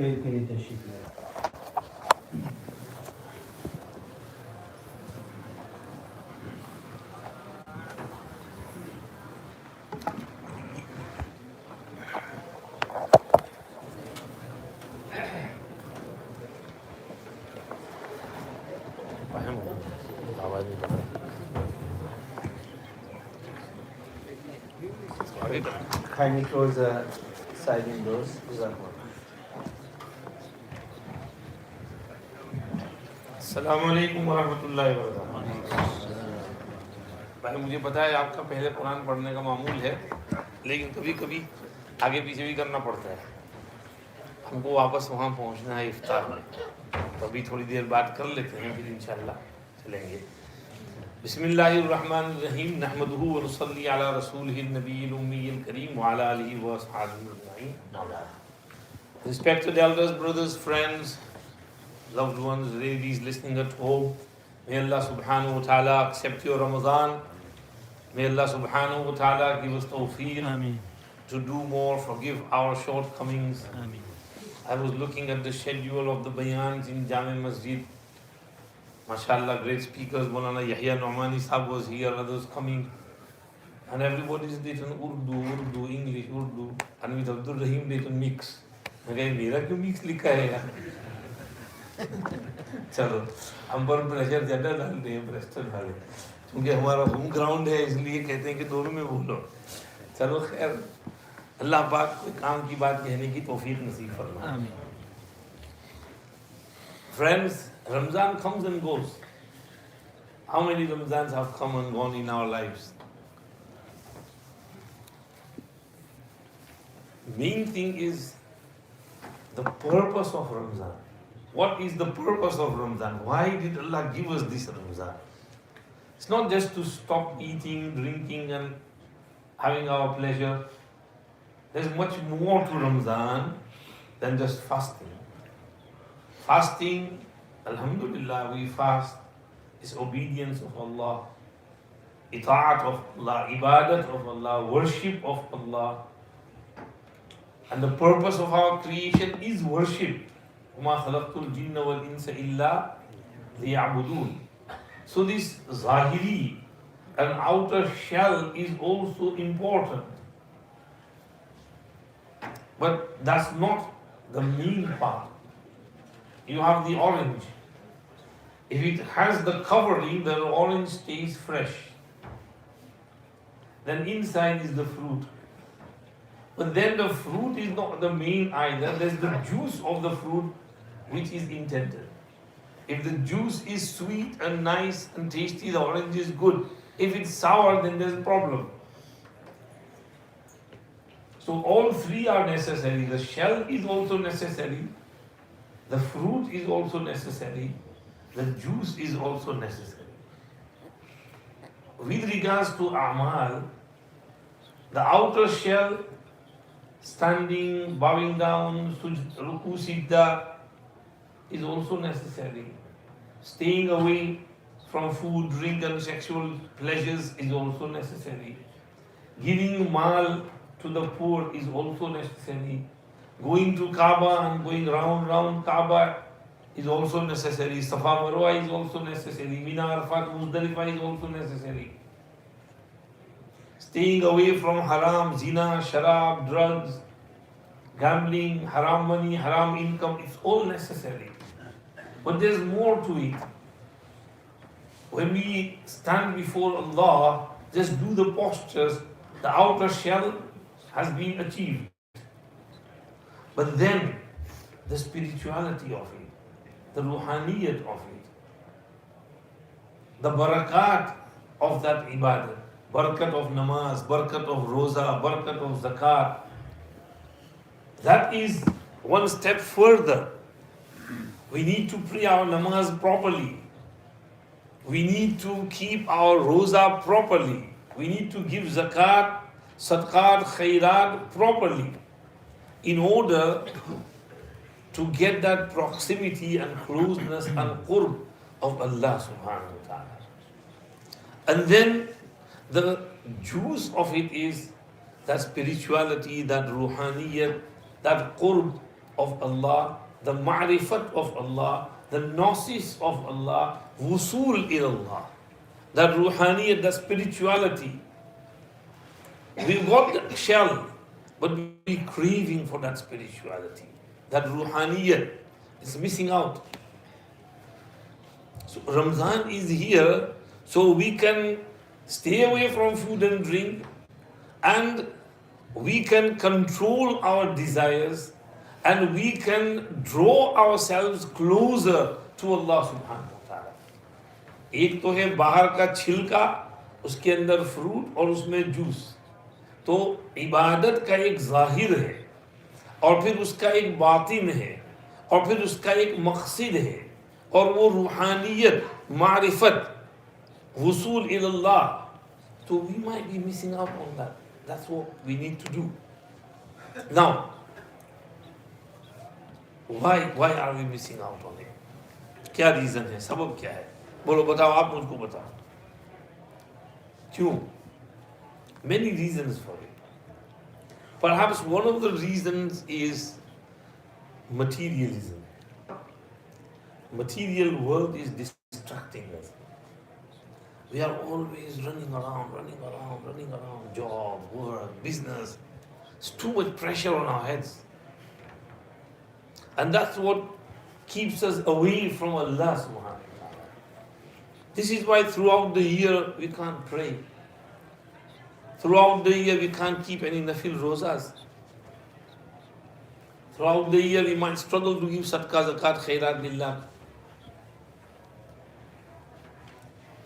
कई तशरीफ ले kindly close the sliding doors. अस्सलामु अलैकुम वरहमतुल्लाहि वबरकातुहू। भाई मुझे पता है आपका पहले कुरान पढ़ने का मामूल है, लेकिन कभी कभी आगे पीछे भी करना पड़ता है। हमको वापस वहाँ पहुँचना है इफ्तार में, तो अभी थोड़ी देर बात कर लेते हैं, फिर इंशाअल्लाह चलेंगे। बिस्मिल्लाहिर्रहमानिर्रहीम नहमदुहु व नुसल्ली अला रसूलिहिन नबिय्यिल उम्मिय्यिल करीम व अला आलिहि व अस्हाबिहि अजमईन। Respected elders, brothers, friends, loved ones, ladies listening at home, may Allah subhanahu wa ta'ala accept your Ramadan. May Allah subhanahu wa ta'ala give us tawfiq to do more, forgive our shortcomings. Ameen. I was looking at the schedule of the bayans in Jaame Masjid. MashaAllah, great speakers, Maulana Yahya Nu'mani Sahab was here, others coming. And everybody is written Urdu, English, Urdu. And with Abdul Raheem, they can mix. मैं कहीं मेरा क्यों mix लिखा है यार। चलो हम पर प्रेशर ज़्यादा डालते हैं प्रेस्टन वाले, क्योंकि हमारा होम ग्राउंड है, इसलिए कहते हैं कि दोनों में बोलो। चलो खैर, अल्लाह पाक कोई काम की बात कहने की तौफीक नसीब फरमाए। Friends, Ramzan comes and goes. How many Ramzans have come and gone in our lives? Main thing is the purpose of Ramzan. What is the purpose of Ramzan? Why did Allah give us this Ramzan? It's not just to stop eating, drinking and having our pleasure. There's much more to Ramzan than just fasting. Fasting, alhamdulillah, we fast, is obedience of Allah, ita'at of Allah, ibadat of Allah, worship of Allah. And the purpose of our creation is worship. وَمَا خَلَقْتُ الْجِنَّ وَالْإِنسَ إِلَّا لِيَعْبُدُونَ. So this zahiri and outer shell is also important. But that's not the main part. You have the orange. If it has the covering, the orange stays fresh. Then inside is the fruit. But then the fruit is not the main either. There's the juice of the fruit which is intended. If the juice is sweet and nice and tasty, the orange is good. If it's sour, then there's a problem. So all three are necessary. The shell is also necessary. The fruit is also necessary. The juice is also necessary. With regards to A'mal, the outer shell, standing, bowing down, ruku, sidda, is also necessary. Staying away from food, drink and sexual pleasures is also necessary. Giving mal to the poor is also necessary. Going to Kaaba and going round Kaaba is also necessary. Safa Marwa is also necessary. Mina, Arafat, Muzdalifah is also necessary. Staying away from haram, zina, sharab, drugs, gambling, haram money, haram income, it's all necessary. But there's more to it. When we stand before Allah, just do the postures, the outer shell has been achieved. But then, the spirituality of it, the ruhaniyat of it, the barakat of that ibadah, barakat of namaz, barakat of roza, barakat of zakat, that is one step further. We need to pray our namaz properly. We need to keep our roza properly. We need to give zakat, sadaqat, khairat properly in order to get that proximity and closeness and qurb of Allah subhanahu wa ta'ala. And then the juice of it is that spirituality, that ruhaniyat, that qurb of Allah, the ma'rifat of Allah, the gnosis of Allah, wusul ilallah, that ruhaniyat, that spirituality. We've got the shell, but we're craving for that spirituality. That ruhaniyat is missing out. So Ramzan is here so we can stay away from food and drink, and we can control our desires, and we can draw ourselves closer to Allah subhanahu wa ta'ala. एक तो है बाहर का छिलका, उसके अंदर fruit और उसमें जूस. तो इबादत का एक जाहिर है, और फिर उसका एक बातिन है, और फिर उसका एक मकसद है, और वो रूहानियत, मारिफत, वसूल इल्लाह. So we might be missing out on that. That's what we need to do. Now, why are we missing out on it? क्या रीजन है, सबब क्या है? बोलो, बताओ, आप मुझको बताओ. क्यों? Many reasons for it. Perhaps one of the reasons is materialism. Material world is distracting us. We are always running around, job, work, business. It's too much pressure on our heads. And that's what keeps us away from Allah subhanahu wa ta'ala. This is why throughout the year we can't pray. Throughout the year we can't keep any nafil rozas. Throughout the year we might struggle to give sadaqah, zakat, khairat lillah.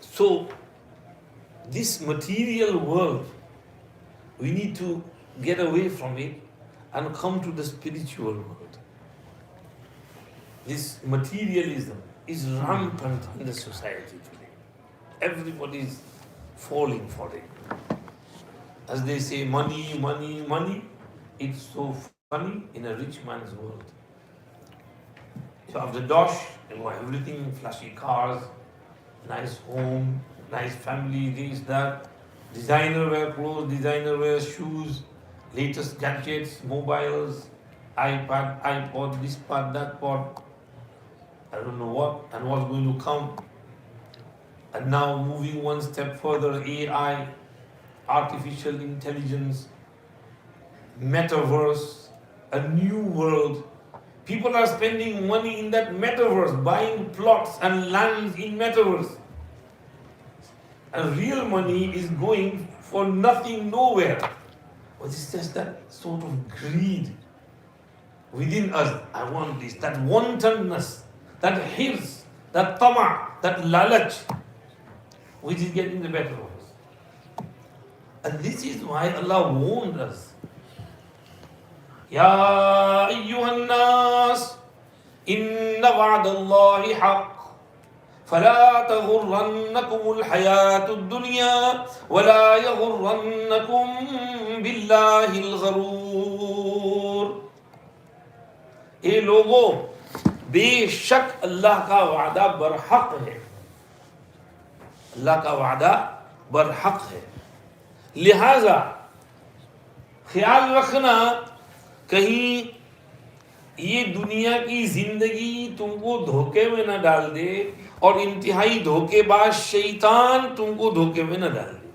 So, this material world, we need to get away from it and come to the spiritual world. This materialism is rampant in the society today. Everybody is falling for it. As they say, money, money, money. It's so funny in a rich man's world. You have the dosh, you have everything, flashy cars, nice home, nice family, this, that, designer wear clothes, designer wear shoes, latest gadgets, mobiles, iPad, iPod, this part, that part, I don't know what, and what's going to come. And now moving one step further, AI, artificial intelligence, metaverse, a new world. People are spending money in that metaverse, buying plots and lands in metaverse. And real money is going for nothing, nowhere. But it's just that sort of greed within us. I want this, that wantonness, that hirs, that tama, that lalach, which is getting the better of us. And this is why Allah warned us. Ya ayyuhan nas, inna wa'dallahi haqq. فلا تغرنكم الحياة الدنيا ولا يغرنكم بالله الغرور. ए लोगों, बेशक अल्लाह का वादा बरहक है. अल्लाह का वादा बरहक है. लिहाजा ख्याल रखना कहीं ये दुनिया की जिंदगी तुमको धोखे में न डाल दे और इंतहाई धोखेबाज शैतान तुमको धोखे में न डाल दे.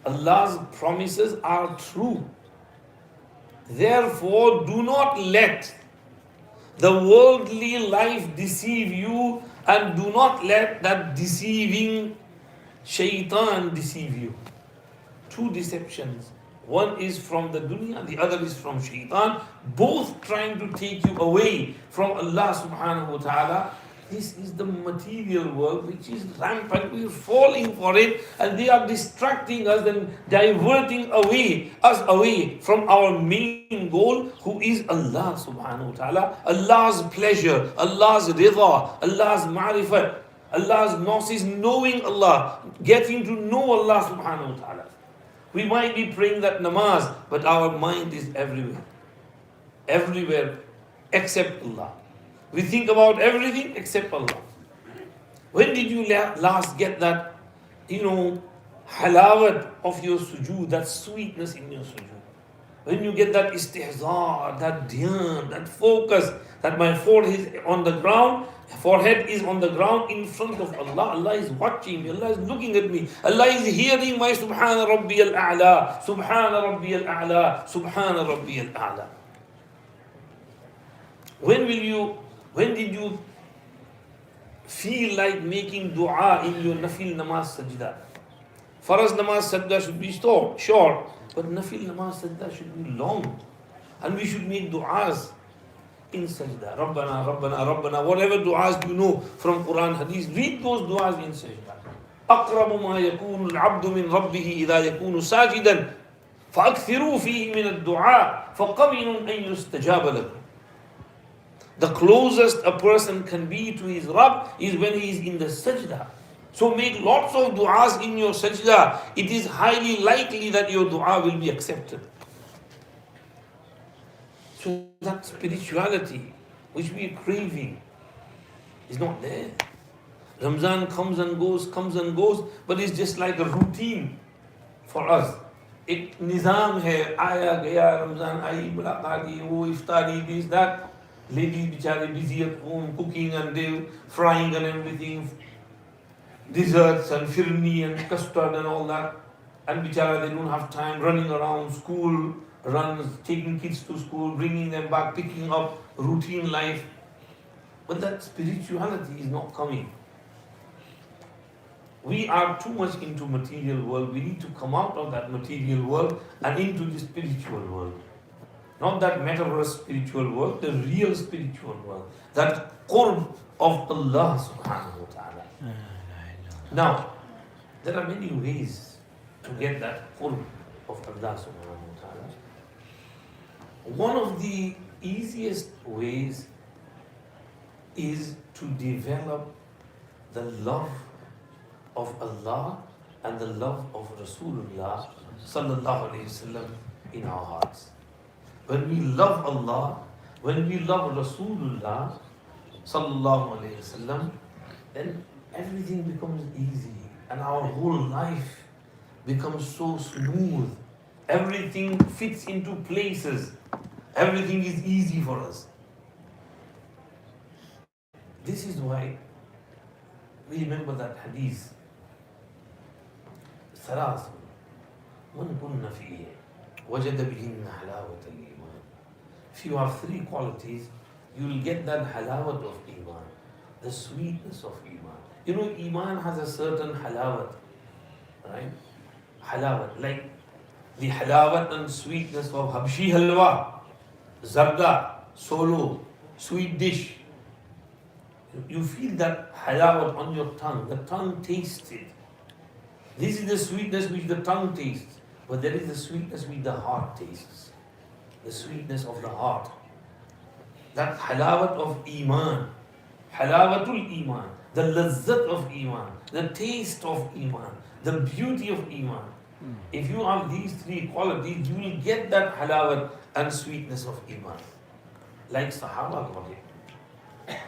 Allah's promises are true. Therefore, do not let the worldly life deceive you, and do not let that deceiving shaitan deceive you. Two deceptions. One is from the dunya, the other is from shaitan, both trying to take you away from Allah subhanahu wa ta'ala This is the material world which is rampant. We're falling for it, and they are distracting us and diverting us away from our main goal, who is Allah subhanahu wa ta'ala, Allah's pleasure, Allah's rida, Allah's ma'rifat, Allah's gnosis, knowing Allah, getting to know Allah subhanahu wa ta'ala. We might be praying that namaz, but our mind is everywhere. Everywhere except Allah. We think about everything except Allah. When did you last get that, halawat of your sujood, that sweetness in your sujood? When you get that istihzar, that dhyan, that focus, that my forehead is on the ground in front of Allah. Allah is watching me, Allah is looking at me, Allah is hearing my Subhana Rabbi al-A'la, Subhana Rabbi al-A'la, Subhana Rabbi al-A'la. When did you feel like making dua in your nafil namaz sajda? Faraz namaz sajda should be short, but nafil namaz sajda should be long. And we should make du'as in sajda. Rabbana, Rabbana, Rabbana, whatever du'as you know from Quran, Hadith, read those du'as in sajda. أقرب ما يكون العبد من ربه إذا يكون ساجدا فأكثروا فيه من الدعاء فقمن أن يستجاب لكم. The closest a person can be to his Rabb is when he is in the sajda. So make lots of du'as in your sajda. It is highly likely that your dua will be accepted. So that spirituality which we are craving is not there. Ramzan comes and goes, but it's just like a routine for us. Ek nizam hai, aaya gaya, Ramzan aayi, mulaqati, wo iftari, this, that. Ladies bichare busy at home, cooking and they frying and everything, desserts and firni and custard and all that. And bichara, they don't have time, running around, school runs, taking kids to school, bringing them back, picking up, routine life. But that spirituality is not coming. We are too much into material world. We need to come out of that material world and into the spiritual world. Not that metaverse spiritual world, the real spiritual world. That qurb of Allah subhanahu wa ta'ala. Now, there are many ways to get that qurb of Allah subhanahu wa ta'ala. One of the easiest ways is to develop the love of Allah and the love of Rasulullah Sallallahu, Alayhi Wasallam in our hearts. When we love Allah, when we love Rasulullah Sallallahu, Alayhi Wasallam, then everything becomes easy and our whole life becomes so smooth. Everything fits into places. Everything is easy for us. This is why we remember that hadith. ثلاث من كن فيه وجد بهن حلاوة الإيمان. If you have three qualities, you will get that halawat of Iman, the sweetness of Iman. Iman has a certain halawat, right? Halawat, like the halawat and sweetness of Habshi halwa, zarda, solo, sweet dish. You feel that halawat on your tongue. The tongue tastes it. This is the sweetness which the tongue tastes. But there is the sweetness which the heart tastes. The sweetness of the heart. That halawat of Iman. Halawatul Iman. The lazzat of Iman. The taste of Iman. The beauty of Iman. If you have these three qualities, you will get that halawat and sweetness of Iman. Like Sahaba got it.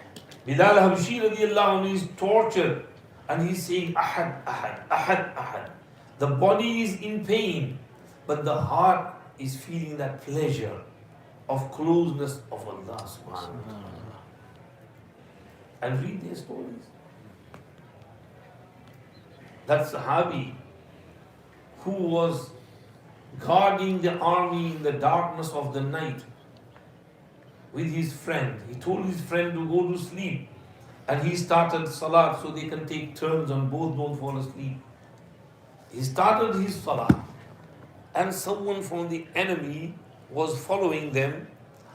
Bilal Habshi radiallahu anhu is tortured and he's saying Ahad, Ahad, Ahad, Ahad. The body is in pain, but the heart is feeling that pleasure of closeness of Allah subhanahu wa ta'ala. And read their stories. That Sahabi who was guarding the army in the darkness of the night with his friend. He told his friend to go to sleep. And he started salat so they can take turns and both don't fall asleep. He started his salah. And someone from the enemy was following them.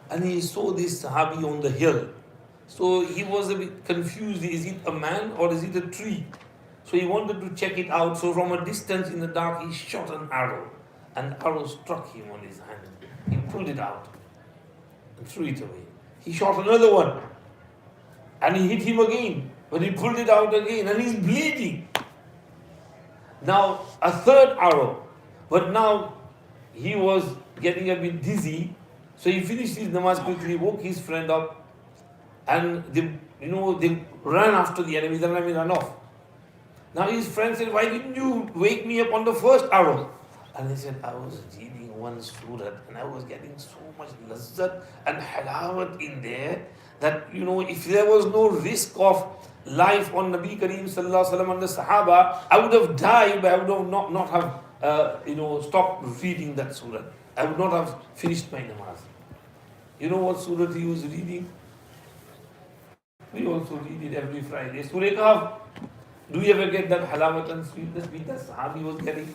And he saw this Sahabi on the hill. So he was a bit confused. Is it a man or is it a tree? So he wanted to check it out. So from a distance in the dark, he shot an arrow. And the arrow struck him on his hand. He pulled it out and threw it away. He shot another one. And he hit him again. But he pulled it out again and he's bleeding. Now a third arrow. But now he was getting a bit dizzy. So he finished his namaz quickly, woke his friend up. And they ran after the enemy. The enemy ran off. Now his friend said, why didn't you wake me up on the first arrow? And he said, I was reading one surah and I was getting so much lazzat and halawat in there that, if there was no risk of life on Nabi Kareem Sallallahu Alaihi Wasallam and the Sahaba, I would have died, but I would have not have stopped reading that surah. I would not have finished my namaz. You know what surah he was reading? We also read it every Friday. Surah Kahf. Do you ever get that halawat and sweetness which the Sahabi was getting?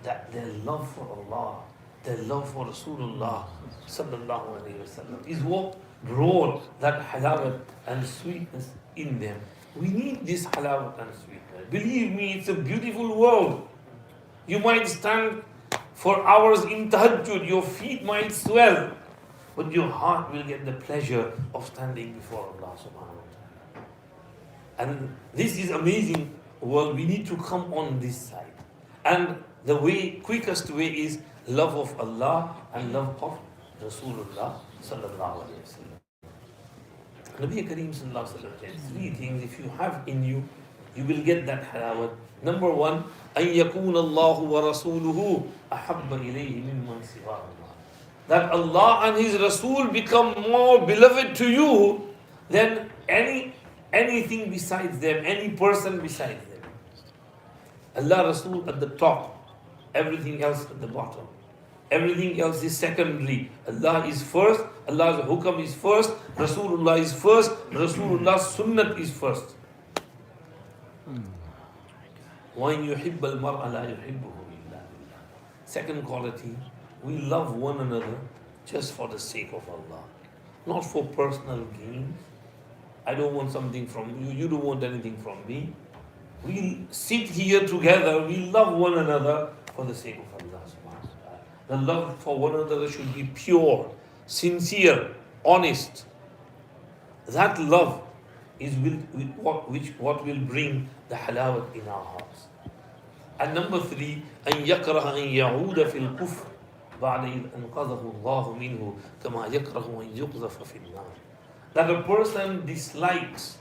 That their love for Allah, their love for Rasulullah Sallallahu, Alayhi Wasallam is what brought that halawat and sweetness in them. We need this halawat and sweetness. Believe me, it's a beautiful world. You might stand for hours in tahajjud, your feet might swell, but your heart will get the pleasure of standing before Allah subhanahu wa ta'ala. And this is amazing world. We need to come on this side. And the quickest way is love of Allah and love of Rasulullah Sallallahu Alaihi Wasallam. Nabi Kareem Sallallahu Alaihi Wasallam said 3 things if you have in you, you will get that halawat. Number 1, أن يكون الله ورسوله أحب إليه ممن سواه الله. That Allah and His Rasul become more beloved to you than anything besides them, any person besides them. Allah Rasul at the top, everything else at the bottom. Everything else is secondary. Allah is first, Allah's hukam is first, Rasulullah is first, Rasulullah's sunnat is first. وَإِنْ يُحِبَّ الْمَرْءَ لَا يُحِبُّهُ إِلَّا بِاللَّهِ. Second quality, we love one another just for the sake of Allah. Not for personal gain. I don't want something from you, you don't want anything from me. We sit here together, we love one another for the sake of Allah subhanahu wa ta'ala. The love for one another should be pure, sincere, honest. That love is what will bring the halawat in our hearts. And number 3, أن يكره أن يعود في الكفر بعد إذ أنقذه الله منه كما يكره أن يقذف في النار. That a person dislikes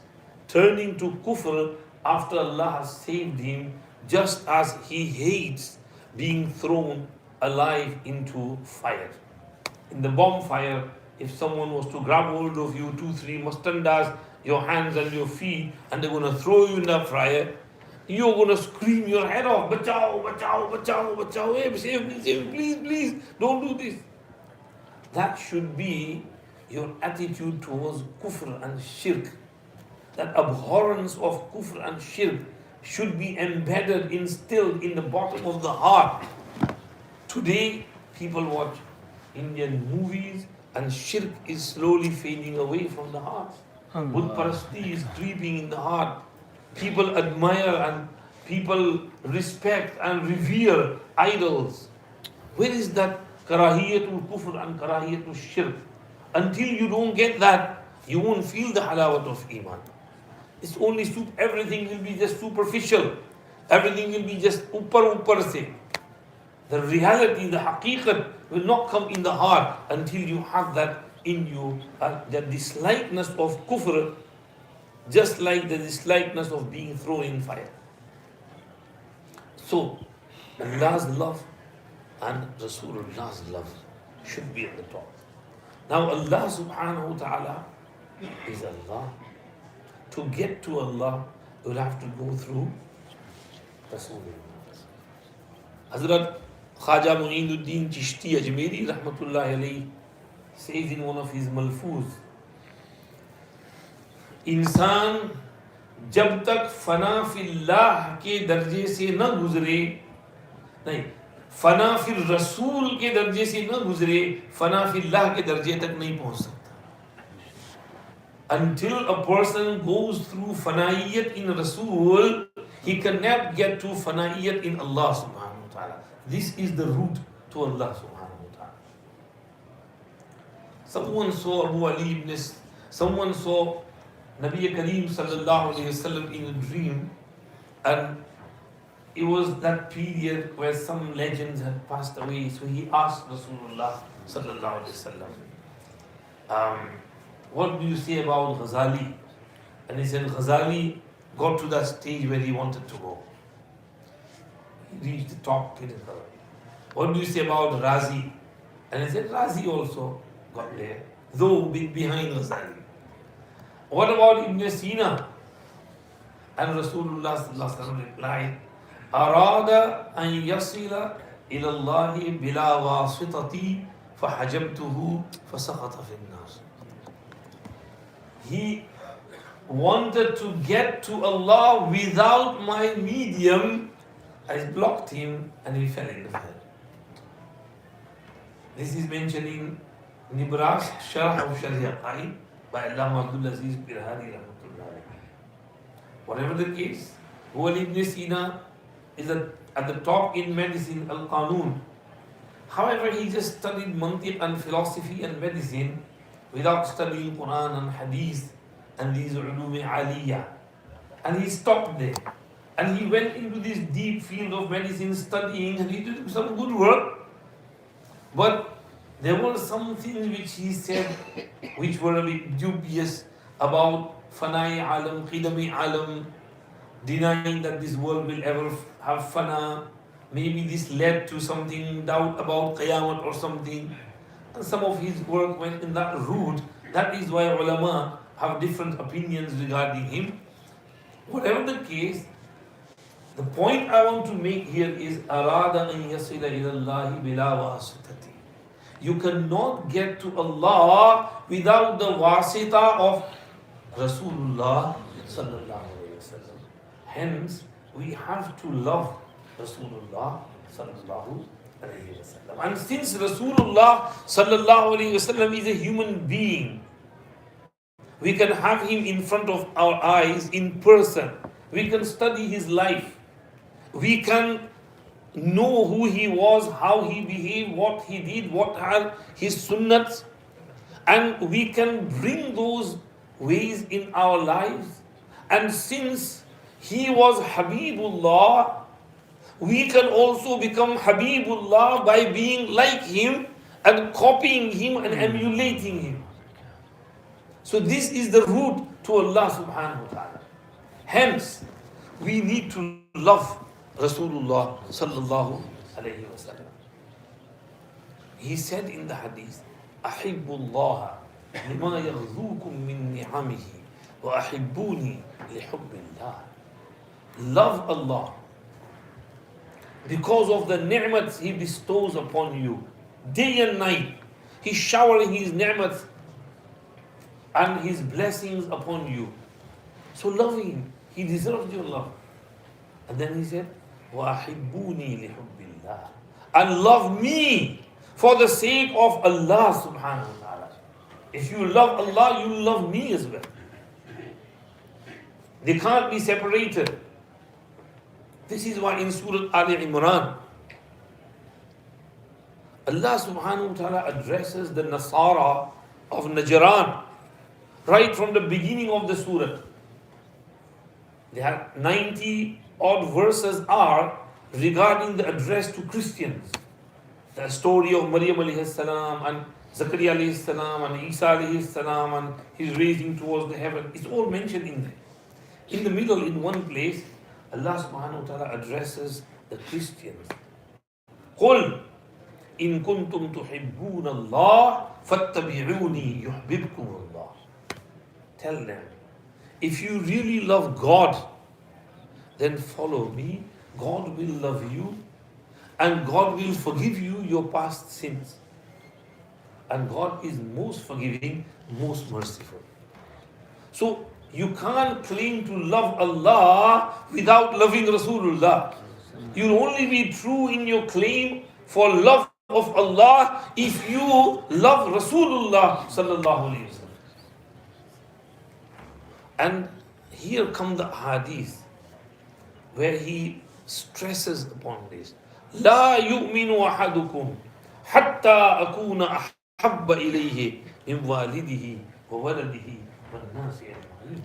turning to kufr after Allah has saved him, just as he hates being thrown alive into fire. In the bonfire, if someone was to grab hold of you, 2-3 mustandas, your hands and your feet, and they're going to throw you in the fire, you're going to scream your head off, bachao, bachao, bachao, bachao, hey, save me, please, please, don't do this. That should be your attitude towards kufr and shirk. That abhorrence of kufr and shirk should be embedded, instilled in the bottom of the heart. Today, people watch Indian movies and shirk is slowly fading away from the heart. Buddha-parasti is creeping in the heart. People admire and people respect and revere idols. Where is that karahiyatul kufr and karahiyatul shirk? Until you don't get that, you won't feel the halawat of iman. It's only everything will be just superficial. Everything will be just upar se. The reality, the haqiqat will not come in the heart until you have that in you, the dislikeness of kufr, just like the dislikeness of being thrown in fire. So, Allah's love and Rasulullah's love should be at the top. Now Allah subhanahu wa ta'ala is Allah. To get to Allah, you'll have to go through Rasulullah. Hazrat Khaja Mu'inuddin Chishti Ajmeri Rahmatullahi Alayhi says in one of his malfuz, इंसान जब तक फना फिल्लाह के दर्जे से न गुजरे, नहीं, फना फिर रसूल के दर्जे से न गुजरे, फना फिल्लाह के दर्जे तक नहीं पहुंच सकता. Until a person goes through fanaiyat in Rasul, he cannot get to fanaiyat in Allah subhanahu wa ta'ala. This is the route to Allah subhanahu wa ta'ala. Someone saw Nabi Kareem Sallallahu Alayhi Wasallam in a dream, and it was that period where some legends had passed away. So he asked Rasulullah Sallallahu Alayhi Wasallam, what do you say about Ghazali? And he said, Ghazali got to that stage where he wanted to go. He reached the top pinnacle. What do you say about Razi? And he said, Razi also got there, though behind Ghazali. What about Ibn Sina? And Rasulullah Sallallahu Alaihi Wasallam replied, Arada an yasila ila Allahi bila wasitati fahajabtuhu fasaqata fi an-nar. He wanted to get to Allah without my medium. I blocked him and he fell in the fire. This is mentioned in Nibras Sharh of Sharia Qaid by Allama Abdul Aziz Birhani Rahmatullah. Whatever the case, Huwa Ibn Sina is at the top in medicine, Al-Qanun. However, he just studied mantiq and philosophy and medicine without studying Quran and Hadith and these ulum aliyah. And he stopped there. And he went into this deep field of medicine studying, and he did some good work. But there were some things which he said which were a bit dubious about fanai alam, qidami alam, denying that this world will ever have fana. Maybe this led to something, doubt about Qiyamah or something. And some of his work went in that route. That is why ulama have different opinions regarding him. Whatever the case, the point I want to make here is arada an yasila ila Allahi bila wasitati. You cannot get to Allah without the wasita of Rasulullah Sallallahu Alayhi Wasallam. Hence, we have to love Rasulullah Sallallahu Alayhi Wasallam. And since Rasulullah Sallallahu Alayhi Wasallam is a human being, we can have him in front of our eyes in person. We can study his life. We can know who he was, how he behaved, what he did, what are his sunnats. And we can bring those ways in our lives. And since he was Habibullah, we can also become Habibullah by being like him and copying him and emulating him. So this is the route to Allah subhanahu wa ta'ala. Hence, we need to love Rasulullah Sallallahu Alayhi Wasallam. He said in the hadith, Ahibbullah lima yaghzukum min ni'amihi wa ahibbuni lihubbillah. Love Allah because of the ni'mats He bestows upon you. Day and night, He's showering His ni'mats and His blessings upon you. So love Him. He deserves your love. And then He said, وَأَحِبُّونِي لِحُبِّ اللَّهِ. And love me for the sake of Allah subhanahu wa ta'ala. If you love Allah, you love me as well. They can't be separated. This is why in Surah Al-Imran, Allah subhanahu wa ta'ala addresses the Nasara of Najran right from the beginning of the surah. They have 90 odd verses are regarding the address to Christians. The story of Maryam alayhi salam and Zakaria alayhi salam and Isa alayhi salam and his raising towards the heaven. It's all mentioned in there. In the middle, in one place, Allah subhanahu wa ta'ala addresses the Christians. قُلْ إِن كُنْتُمْ تُحِبُّونَ اللَّهِ فَاتَّبِعُونِي يُحْبِبْكُمُ اللَّهِ. Tell them, if you really love God, then follow me. God will love you, and God will forgive you your past sins. And God is most forgiving, most merciful. So you can't claim to love Allah without loving Rasulullah. You'll only be true in your claim for love of Allah if you love Rasulullah Sallallahu Alaihi Wasallam. And here come the hadith where he stresses upon this. لا يؤمن أحدكم حتى أكون أحب إليه من والده وولده والناس أجمعين.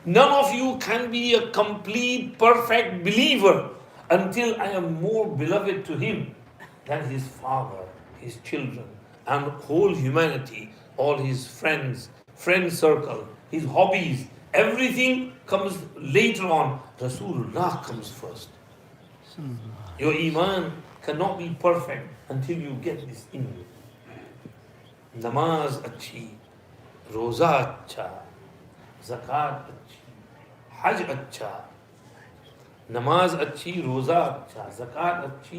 None of you can be a complete, perfect believer until I am more beloved to him than his father, his children, and whole humanity, all his friends, friend circle, his hobbies, everything comes later on. Rasulullah comes first. Your iman cannot be perfect until you get this in you. Namaz achhi, roza acha, zakat achhi, hajj acha. नमाज अच्छी, रोज़ा अच्छा, ज़कात अच्छी,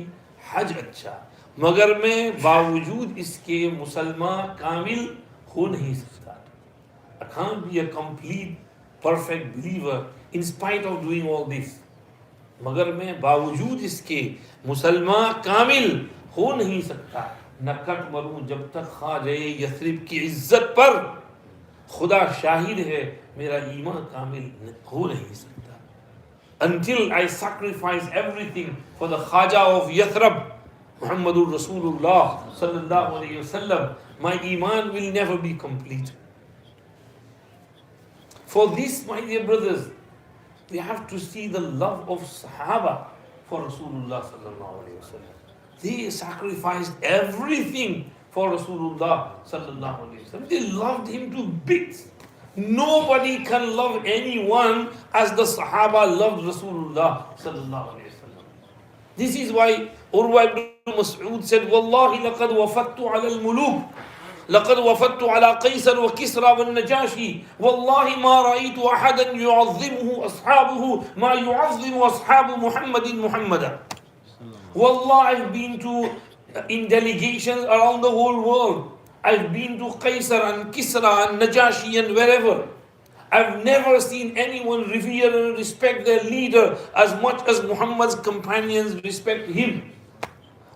हज अच्छा, मगर मैं बावजूद इसके मुसलमान कामिल हो नहीं सकता. I can't be a complete, perfect believer in spite of doing all this. मगर मैं बावजूद इसके मुसलमान कामिल हो नहीं सकता. न कट मरूं जब तक ख्वाजे यथरिब की इज्जत पर, खुदा शाहिद है मेरा ईमान कामिल हो नहीं सकता. Until I sacrifice everything for the Khaja of Yathrib, Muhammadur Rasulullah Sallallahu, Alayhi Wasallam, my iman will never be complete. For this, my dear brothers, we have to see the love of Sahaba for Rasulullah Sallallahu, Alayhi Wasallam. They sacrificed everything for Rasulullah Sallallahu, Alayhi Wasallam. They loved him to bits. Nobody can love anyone as the Sahaba loved Rasulullah Sallallahu Alaihi Wasallam. This is why Urwa ibn Mas'ud said, Wallahi laqad wafattu ala al-muluk, laqad wafattu ala Qaysar wa Kisra wa Najashi, Wallahi ma ra'aytu ahadan yu'azzimuhu ashabuhu ma yu'azzimu ashabu Muhammadin Muhammadan. Wallah, I've been in delegations around the whole world. I've been to Qaysar and Kisra and Najashi and wherever. I've never seen anyone revere and respect their leader as much as Muhammad's companions respect him.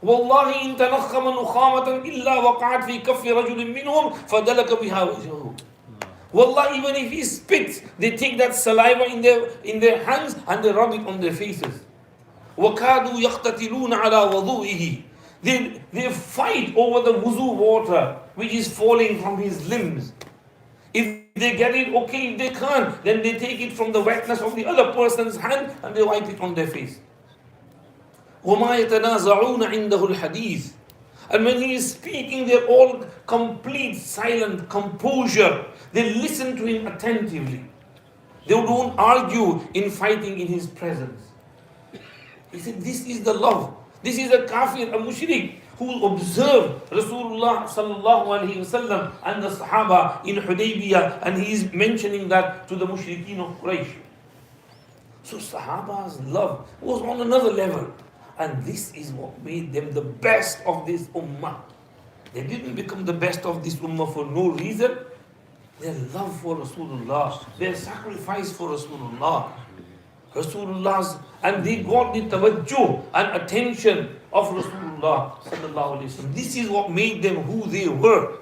Wallahi in tanakhama nukhamatan illa waqa'at fi kaffi rajulin minhum fadalaka biha wajhahu. Wallah, even if he spits, they take that saliva in their hands and they rub it on their faces. وَكَادُوا يَقْتَتِلُونَ عَلَى وَضُوئِهِ. They fight over the wuzu water which is falling from his limbs. If they get it, okay. If they can't, then they take it from the wetness of the other person's hand and they wipe it on their face. وَمَا يَتَنَازَعُونَ عِنْدَهُ الْحَدِيثِ. And when he is speaking, they're all complete silent composure. They listen to him attentively. They don't argue in fighting in his presence. He said, this is the love. This is a kafir, a mushrik, who observed Rasulullah Sallallahu Alaihi Wasallam and the Sahaba in Hudaybiyah, and he is mentioning that to the mushrikeen of Quraysh. So Sahaba's love was on another level, and this is what made them the best of this ummah. They didn't become the best of this ummah for no reason. Their love for Rasulullah, their sacrifice for Rasulullah's, and they got the tawajjuh and attention of Rasulullah Sallallahu Alaihi Wasallam. This is what made them who they were.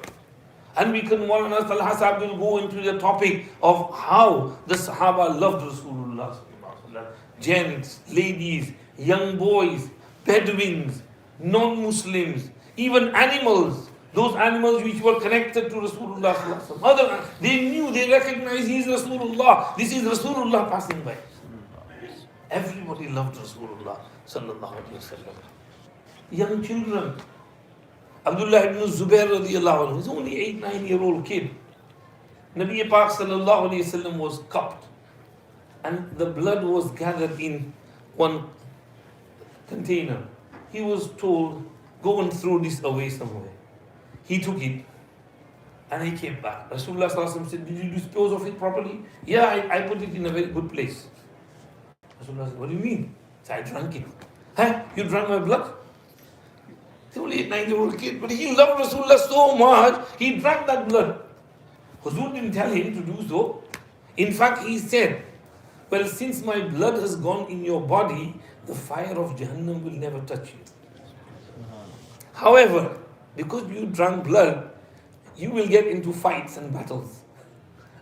And we can, Maulana Talha Sahib will go into the topic of how the Sahaba loved Rasulullah Sallallahu Alaihi Wasallam. Gents, ladies, young boys, Bedouins, non-Muslims, even animals. Those animals which were connected to Rasulullah Sallallahu Alaihi Wasallam. They knew, they recognized he is Rasulullah. This is Rasulullah passing by. Everybody loved Rasulullah Sallallahu Alaihi Wasallam. Young children. Abdullah ibn Zubair radiallahu anhu, he's only 8-9-year-old kid. Nabi Pak Sallallahu Alaihi Wasallam was cupped, and the blood was gathered in one container. He was told, go and throw this away somewhere. He took it and he came back. Rasulullah Sallallahu Alaihi Wasallam said, did you dispose of it properly? Yeah, I put it in a very good place. Rasulullah said, what do you mean? So I drank it. Huh? You drank my blood? He's only 8-9-year-old kid, but he loved Rasulullah so much, he drank that blood. Huzur didn't tell him to do so. In fact, he said, well, since my blood has gone in your body, the fire of Jahannam will never touch you. However, because you drank blood, you will get into fights and battles.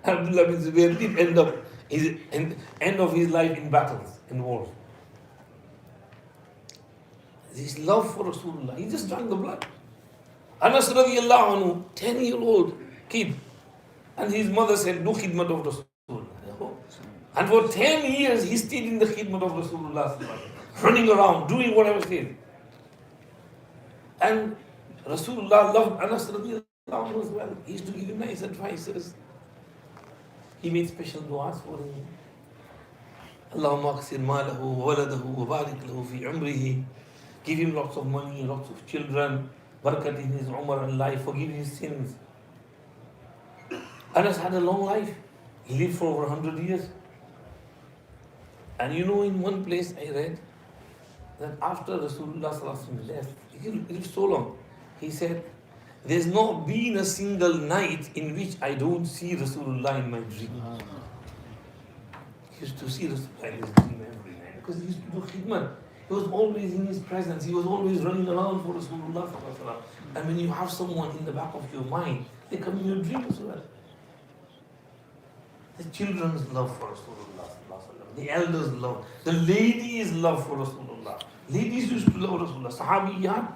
Abdullah bin Zubair did end up His end of his life in battles, in wars. His love for Rasulullah, he just drank the blood. Anas radiallahu anhu, 10-year-old kid, and his mother said, do khidmat of Rasulullah. And for 10 years, he stayed in the khidmat of Rasulullah, running around, doing whatever he said. And Rasulullah loved Anas radiallahu anhu as well. He used to give him nice advices. He made special du'as for him. Allahumma aksir malahu wa waladahu wa barik lahu fi umrihi. Give him lots of money, lots of children, barakat in his umr and life, forgive his sins. Anas had a long life. He lived for over 100 years. And in one place I read that after Rasulullah left, he lived so long. He said, there's not been a single night in which I don't see Rasulullah in my dream. He used to see Rasulullah in his dream every night because he used to do khidmat. He was always in his presence. He was always running around for Rasulullah. And when you have someone in the back of your mind, they come in your dream as well. The children's love for Rasulullah, the elders' love, the ladies' love for Rasulullah. Ladies used to love Rasulullah. Sahabiyat.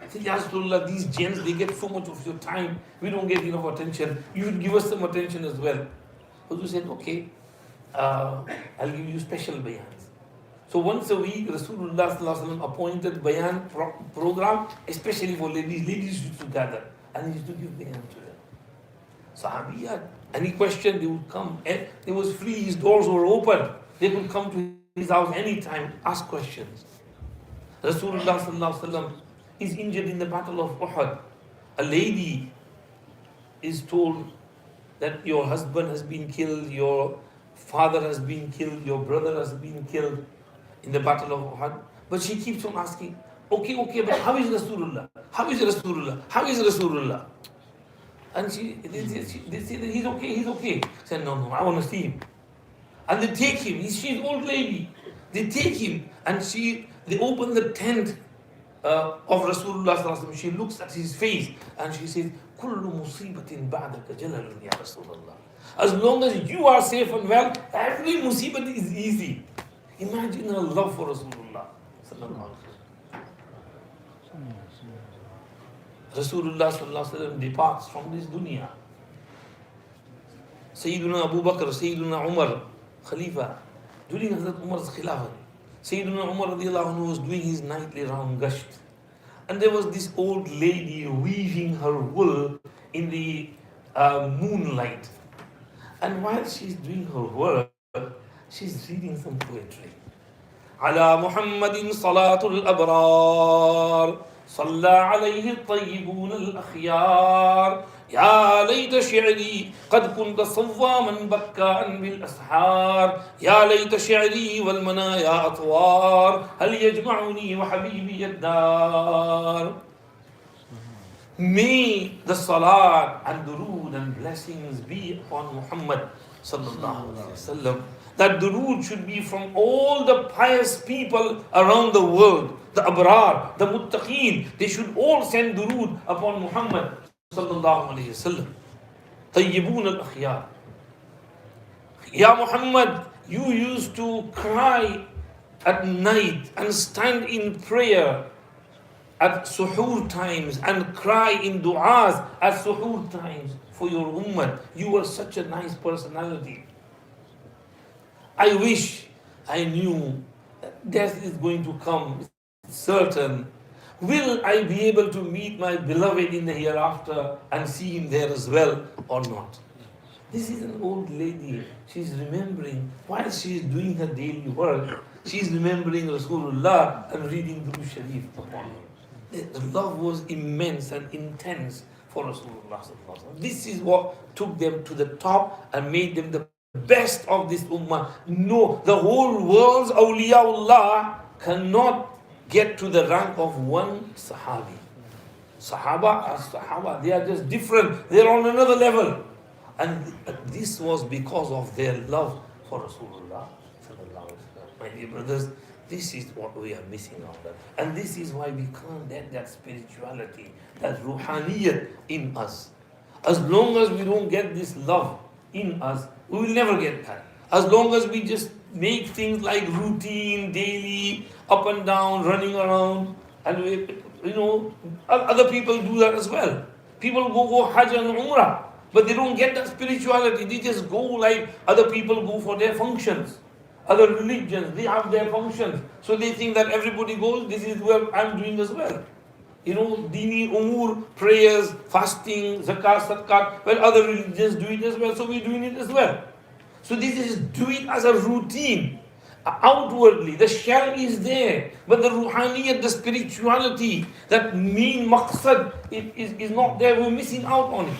Say, Ya Rasulullah, these gents, they get so much of your time. We don't get enough attention. You should give us some attention as well. So you said, okay, I'll give you special bayans. So once a week, Rasulullah appointed bayan program, especially for ladies. Ladies used to gather and he used to give bayan to them. Sahabiyat, any question, they would come. It was free, his doors were open. They could come to his house anytime, ask questions. Rasulullah is injured in the battle of Uhud. A lady is told that your husband has been killed, your father has been killed, your brother has been killed in the battle of Uhud. But she keeps on asking, okay, but how is Rasulullah? How is Rasulullah? How is Rasulullah? And they say that he's okay. She said, no, I want to see him. And they take him. She's an old lady. They take him and they open the tent of Rasulullah. She looks at his face and she says, كُلُّ مُصِيبَةٍ بَعْدَكَ جَلَلٌ يَا رَسُولَ اللَّهِ. As long as you are safe and well, every musibah is easy. Imagine her love for Rasulullah. Rasulullah departs from this dunya. Sayyiduna Abu Bakr, Sayyiduna Umar, Khalifa, during Hazrat Umar's Khilafah, Sayyiduna Umar radiallahu anhu was doing his nightly round gasht. And there was this old lady weaving her wool in the moonlight. And while she's doing her work, she's reading some poetry. على محمد صلاة الأبرار صلى عليه الطيبون الأخيار يا ليت شعري قد كنت صواما بكاء بالأسحار يا ليت شعري والمنايا أطوار هل يجمعني وحبيبي الدار. May the salat and durood and blessings be upon Muhammad Sallallahu Alaihi Wasallam. That durood should be from all the pious people around the world. The abrar, the muttaqeen, they should all send durood upon Muhammad Sallallahu Alaihi Wasallam. Tayyibun al-akhyar. Ya Muhammad, you used to cry at night and stand in prayer at suhoor times and cry in du'as at suhoor times for your ummah. You were such a nice personality. I wish I knew that death is going to come, it's certain. Will I be able to meet my beloved in the hereafter and see him there as well or not? This is an old lady. She's remembering, while she's doing her daily work, she's remembering Rasulullah and reading Durood Sharif upon him. The love was immense and intense for Rasulullah. This is what took them to the top and made them the best of this ummah. No, the whole world's awliyaullah cannot get to the rank of one sahabi. Sahaba are sahaba, they are just different, they're on another level. And this was because of their love for Rasulullah. My dear brothers, this is what we are missing out of. And this is why we can't get that spirituality, that ruhaniyat in us. As long as we don't get this love in us, we will never get that. As long as we just make things like routine, daily, up and down, running around, and other people do that as well. People go Hajj and Umrah, but they don't get that spirituality. They just go like other people go for their functions. Other religions, they have their functions. So they think that everybody goes, this is what I'm doing as well. Dini umur, prayers, fasting, zakat, sadaqat, well, other religions do it as well, so we're doing it as well. So this is do it as a routine. Outwardly, the shell is there, but the ruhaniyat, the spirituality, that main maqsad is not there. We're missing out on it.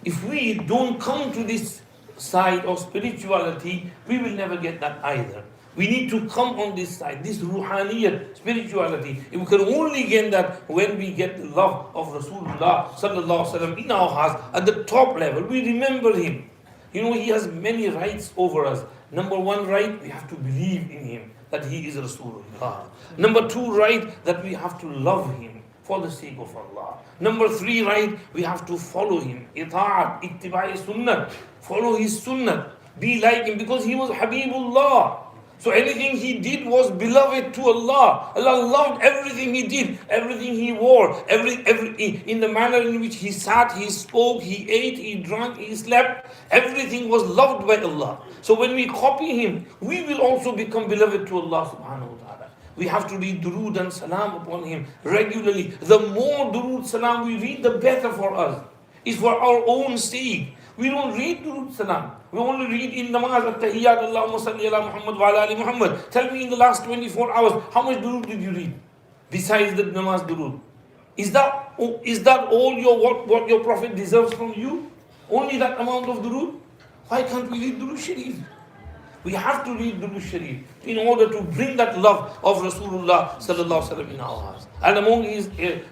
If we don't come to this side of spirituality, we will never get that either. We need to come on this side, this ruhaniyat, spirituality. We can only get that when we get the love of Rasulullah Sallallahu in our hearts at the top level. We remember him. He has many rights over us. Number one right, we have to believe in him, that he is Rasulullah. Number two right, that we have to love him for the sake of Allah. Number three right, we have to follow him. Ita'at, ittiba'i sunnah. Follow his sunnah. Be like him, because he was Habibullah. So anything he did was beloved to Allah. Allah loved everything he did, everything he wore, in the manner in which he sat, he spoke, he ate, he drank, he slept. Everything was loved by Allah. So when we copy him, we will also become beloved to Allah subhanahu wa ta'ala. We have to read durood and salam upon him regularly. The more durood salam we read, the better for us. It's for our own sake. We don't read durood salam. We only read in namaz at-tahiyyat, Allahumma salli ala Muhammad wa ala ali Muhammad. Tell me, in the last 24 hours, how much durood did you read besides the namaz durood? Is that all what your Prophet deserves from you? Only that amount of durood? Why can't we read durood sharif? We have to read durood sharif in order to bring that love of Rasulullah Sallallahu in our hearts. And among his huquq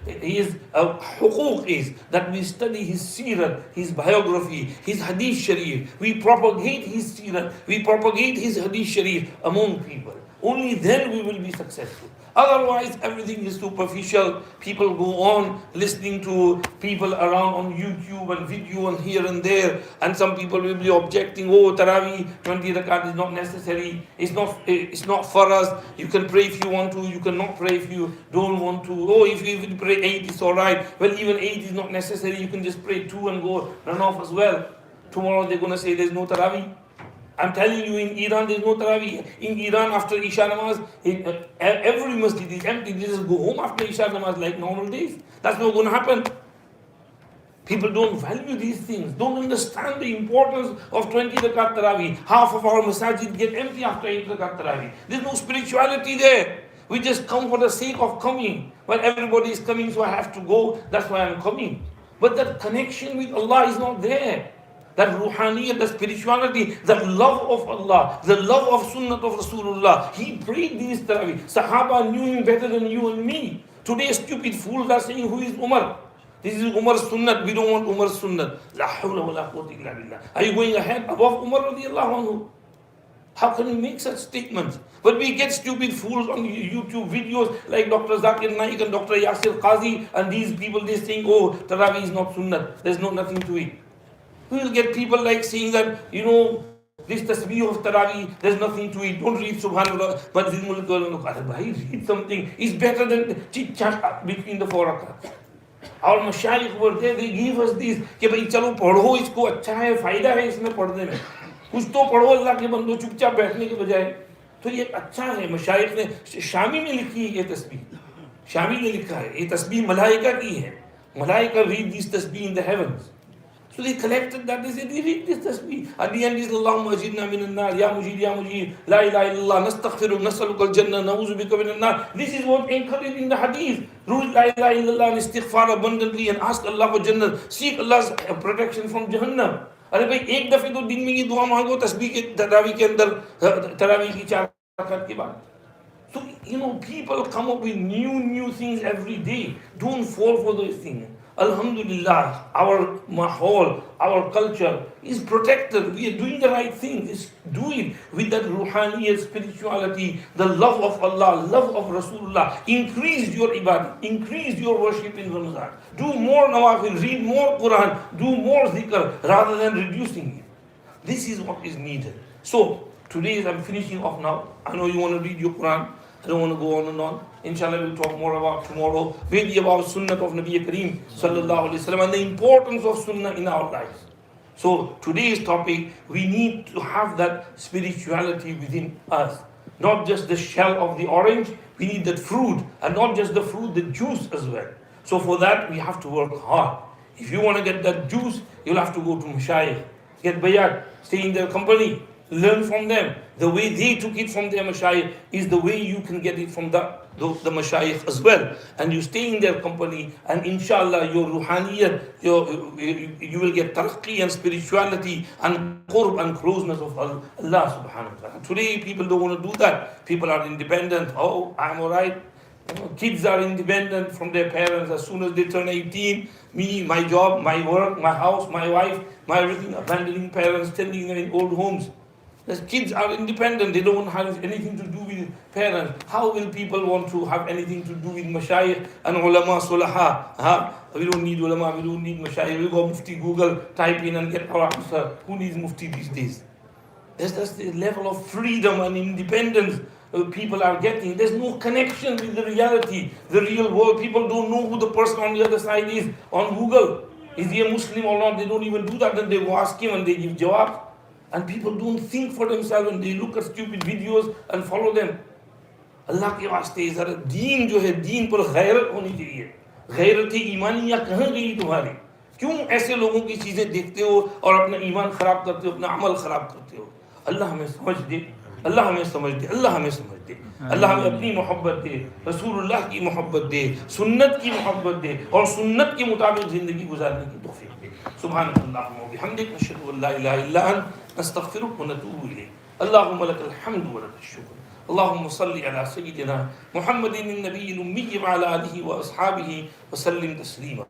is that we study his seerah, his biography, his hadith sharif. We propagate his seerah, we propagate his hadith sharif among people. Only then we will be successful. Otherwise, everything is superficial. People go on listening to people around on YouTube and video and here and there. And some people will be objecting, Taraweeh, 20 rakat is not necessary. It's not for us. You can pray if you want to. You cannot pray if you don't want to. If you pray 8, it's all right. Well, even 8 is not necessary. You can just pray 2 and go run off as well. Tomorrow they're going to say there's no Taraweeh. I'm telling you, in Iran there's no Taraweeh. In Iran, after Isha Namaz, every masjid is empty. They just go home after Isha Namaz like normal days. That's not going to happen. People don't value these things, don't understand the importance of 20 rakat Taraweeh. Half of our masajid get empty after 8 rakat Taraweeh. There's no spirituality there. We just come for the sake of coming. Well, everybody is coming, so I have to go. That's why I'm coming. But that connection with Allah is not there. That ruhaniyat, the spirituality, that love of Allah, the love of sunnah of Rasulullah. He prayed these Taraweeh. Sahaba knew him better than you and me. Today stupid fools are saying, who is Umar? This is Umar's sunnah. We don't want Umar's sunnah. La hawla wa la quwwata illa billah. Are you going ahead above Umar radiallahu anhu? How can you make such statements? But we get stupid fools on YouTube videos like Dr. Zakir Naik and Dr. Yasir Qazi, and these people, they saying, Taraweeh is not sunnah. There's nothing to it. We will get people like saying that, this tasbih of Taraweeh, there's nothing to it. Don't read Subhanallah, but read something. It's better than chit-chat between the 4 rakats. Our mashayikh were there, they gave us this, कि भाई चलो पढ़ो इसको, अच्छा है, फायदा है इसमें पढ़ने में. कुछ तो पढ़ो अल्लाह के बंदो, चुपचाप बैठने के बजाय. तो ये अच्छा है. मशाइख ने, शामी ने लिखी है ये तस्बीह. शामी ने लिखा है, ये तस्बीह मलाइका की है. Malaika read this tasbih in the heavens. So they collected that, they said, we read this tasbih. At the end is, Allahumma ajidna minan nar, ya mujid, la ilaha illallah, nastaghfiru, nasalukal jannah, na'uzu bika minan nar. This is what encouraged in the hadith. Read la ilaha illallah and istighfar abundantly and ask Allah for jannah. Seek Allah's protection from Jahannam. अरे भाई एक दफे तो दिन में ये दुआ मांगो तस्बीह के तरावी के अंदर तरावी की 4 रकात के बाद. So people come up with new things every day. Don't fall for those things. Alhamdulillah, our mahol, our culture is protected. We are doing the right thing. Just do it with that ruhaniyat, spirituality, the love of Allah, love of Rasulullah. Increase your ibadah, increase your worship in Ramadan. Do more nawafil, read more Quran, do more zikr rather than reducing it. This is what is needed. So, today I'm finishing off now. I know you want to read your Quran. I don't want to go on and on. Inshallah, we'll talk more about tomorrow. Maybe about Sunnah of Nabi Kareem Sallallahu, Alayhi Wasallam, and the importance of Sunnah in our lives. So, today's topic, we need to have that spirituality within us. Not just the shell of the orange, we need that fruit. And not just the fruit, the juice as well. So, for that, we have to work hard. If you want to get that juice, you'll have to go to Mashayikh, get bayat, stay in their company, learn from them. The way they took it from their Mashayikh is the way you can get it from the Mashayikh as well. And you stay in their company, and inshallah, your ruhaniyat, you will get tarqi and spirituality and qurb and closeness of Allah subhanahu wa ta'ala. Today, people don't want to do that. People are independent. Oh, I'm alright. Kids are independent from their parents. As soon as they turn 18, me, my job, my work, my house, my wife, my everything, abandoning parents, tending them in old homes. The kids are independent. They don't have anything to do with parents. How will people want to have anything to do with mashayikh and ulama sulaha? We don't need ulama, we don't need mashayikh. We go mufti, Google, type in and get our answer. Who needs mufti these days? That's the level of freedom and independence people are getting. There's no connection with the reality, the real world. People don't know who the person on the other side is on Google. Is he a Muslim or not? They don't even do that. Then they go ask him and they give jawab. And people don't think for themselves and they look at stupid videos and follow them. Allah के वास्ते ज़रा दीन जो है दीन पर गैरत होनी चाहिए. गैरत ईमानिया कहाँ गई तुम्हारी? क्यों ऐसे लोगों की चीजें देखते हो और अपना ईमान खराब करते हो, अपना अमल खराब करते हो? अल्लाह हमें समझ दे, अल्लाह हमें समझ दे, अल्लाह हमें समझ दे, अल्लाह हमें अपनी मोहब्बत दे, रसूलुल्लाह की मोहब्बत दे, सुन्नत की मोहब्बत दे और सुन्नत के मुताबिक जिंदगी गुजारने की तौफीक दे. सुभानअल्लाह व बिहम्दिक नशहदु अल्ला इलाहा इल्ला अंत नस्तगफिरुक व नतूबु इलैक. अल्लाहुम्मा लकल हम्दु व लकल शुक्र. اللهم صل على سيدنا محمد النبي الأمي وعلى آله وأصحابه وسلم تسليما.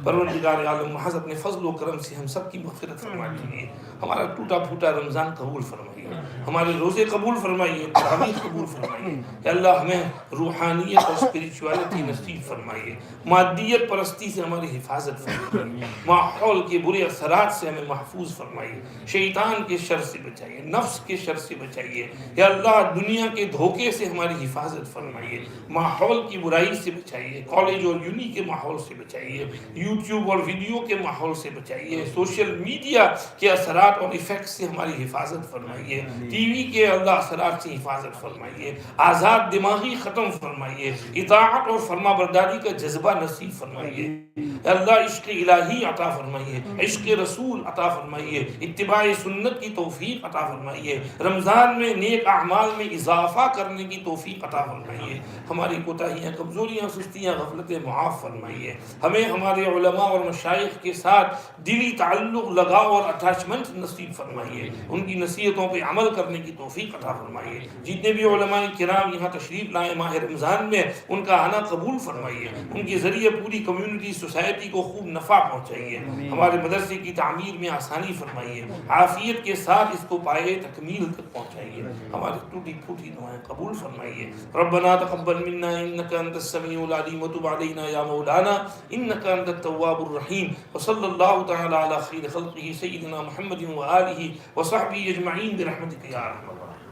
परवरदिगार आलम महज अपने फजल व करम से हम सब की मग़फ़िरत फरमा दीजिए. हमारा टूटा फूटा रमज़ान कबूल फरमाइए, हमारे रोज़े कबूल फरमाइए, तरावीह कबूल फरमाइए. या अल्लाह हमें रूहानियत और स्पिरिचुअलिटी नसीब फरमाइए. मादियत परस्ती से हमारी हिफाजत फरमाइए. माहौल के बुरे असरात से हमें महफूज फरमाइए. शैतान के शर से बचाइए, नफ्स के शर से बचाइए. या अल्लाह दुनिया के धोखे से हमारी हिफाजत फरमाइए. माहौल की बुराई से बचाइए, कॉलेज और यूनी के माहौल से बचाइए, यूट्यूब और वीडियो के माहौल से बचाइए, सोशल मीडिया के असरात और इफेक्ट से हमारी हिफाजत फरमाइए, टीवी के अल्लाह असरात से हिफाजत फरमाइए. आज़ाद दिमागी ख़त्म फरमाइए, इताअत और फरमाबरदारी का जज्बा नसीब फरमाइए. अल्लाह इश्क़ इलाही अता फरमाइए, इश्क़ रसूल अता फरमाइए, इत्तिबाए सुन्नत की तौफीक अता फरमाइए. रमज़ान में नेक अमाल में इजाफा करने की तौफीक अता फरमाइए. हमारी कोताहियाँ, कमज़ोरियाँ, सुस्तियाँ, गफलतें मुआफ़ फरमाइए. हमें हमारे उलमा और मशाइख के साथ दिली ताल्लुक़, लगाव और अटैचमेंट नसीब फरमाइए. उनकी नसीहतों पे अमल करने की तौफीक अता फरमाइए. जितने भी उलमा किराम यहाँ तशरीफ़ लाए माह रमज़ान में, उनका आना कबूल फरमाइए. उनके ज़रिए पूरी कम्युनिटी सोसाइटी को खूब नफ़ा पहुँचाइए. हमारे मदरसे की तामीर में आसानी फरमाइए. आफ़ियत के साथ इसको पाए तकमील तक पहुँचाइए. हमारी टूटी फूटी दुआएं कबूल फरमाइए. रब्बना तक़ब्बल मिन्ना इन्नका अंतस समीउल अलीम व तुब अलैना या मौलाना इन्नका अंतत तव्वाबुर रहीम. व सल्लल्लाहु तआला अला खैर खल्क़िही सय्यिदिना मुहम्मदिन व आलिहि व सहबिही अजमईन बिरहमतिका या अरहमर राहिमीन.